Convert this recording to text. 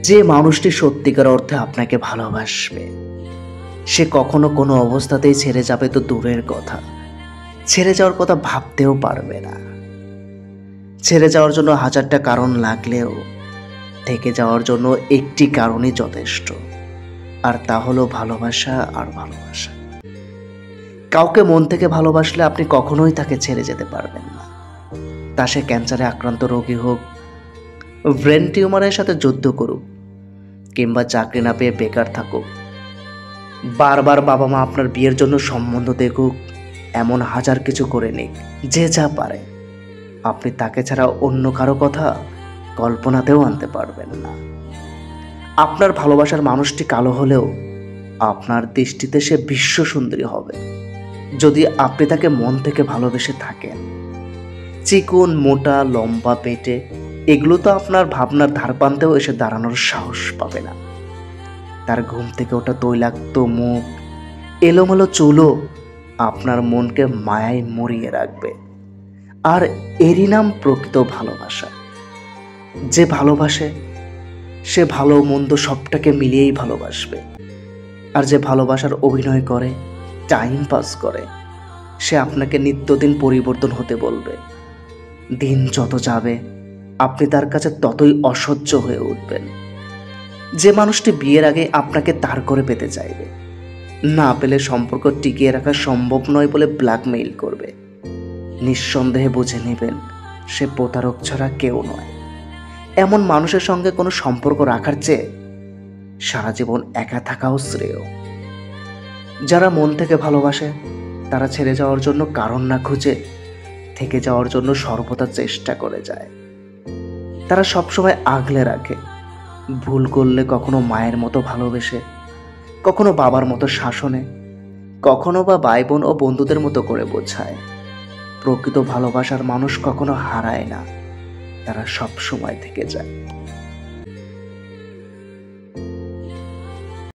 যে মানুষটি সত্যিকার অর্থে আপনাকে ভালোবাসবে সে কখনো কোনো অবস্থাতেই ছেড়ে যাবে তো দূরের কথা, ছেড়ে যাওয়ার কথা ভাবতেও পারবে না। ছেড়ে যাওয়ার জন্য হাজারটা কারণ লাগলেও থেকে যাওয়ার জন্য একটি কারণই যথেষ্ট, আর তা হলো ভালোবাসা আর ভালোবাসা। কাউকে মন থেকে ভালোবাসলে আপনি কখনোই তাকে ছেড়ে যেতে পারবেন না। তা সে ক্যান্সারে আক্রান্ত রোগী হোক, ব্রেন টিউমারের সাথে যুদ্ধ করুক, কিংবা চাকরি না পেয়ে বেকার থাকুক, বারবার বাবা মা আপনার বিয়ের জন্য সম্বন্ধ দেখুক, এমন হাজার কিছু করে নিক, যে যা পারে, আপনি তাকে ছাড়া অন্য কারো কথা কল্পনাতেও আনতে পারবেন না। আপনার ভালোবাসার মানুষটি কালো হলেও আপনার দৃষ্টিতে সে বিশ্ব সুন্দরী হবে যদি আপনি তাকে মন থেকে ভালোবেসে থাকেন। চিকন, মোটা, লম্বা, পেটে এগুলো তো আপনার ভাবনার ধারপান্তেও এসে দাঁড়ানোর সাহস পাবে না। তার ঘুম থেকে ওঠা তৈলাক্ত মুখ, এলোমেলো চুলও আপনার মনকে মায়ায় মরিয়ে রাখবে। আর এরই নাম প্রকৃত ভালোবাসা। যে ভালোবাসে সে ভালো মন্দ সবটাকে মিলিয়েই ভালোবাসবে। আর যে ভালোবাসার অভিনয় করে, টাইম পাস করে, সে আপনাকে নিত্যদিন পরিবর্তন হতে বলবে। দিন যত যাবে আপনি তার কাছে ততই অসহ্য হয়ে উঠবেন। যে মানুষটি বিয়ের আগে আপনাকে তার করে পেতে চাইবে, না পেলে সম্পর্ক টিকিয়ে রাখা সম্ভব নয় বলে ব্ল্যাকমেইল করবে, নিঃসন্দেহে বুঝে নেবেন সে প্রতারক ছাড়া কেউ নয়। এমন মানুষের সঙ্গে কোনো সম্পর্ক রাখার চেয়ে সারা জীবন একা থাকাও শ্রেয়। যারা মন থেকে ভালোবাসে তারা ছেড়ে যাওয়ার জন্য কারণ না খুঁজে থেকে যাওয়ার জন্য সর্বদা চেষ্টা করে যায়। তারা সবসময় আগলে রাখে, ভুল করলে কখনো মায়ের মতো ভালোবেসে, কখনো বাবার মতো শাসনে, কখনো বা ভাই বোন ও বন্ধুদের মতো করে বোঝায়। প্রকৃত ভালোবাসার মানুষ কখনো হারায় না, তারা সব সময় থেকে যায়।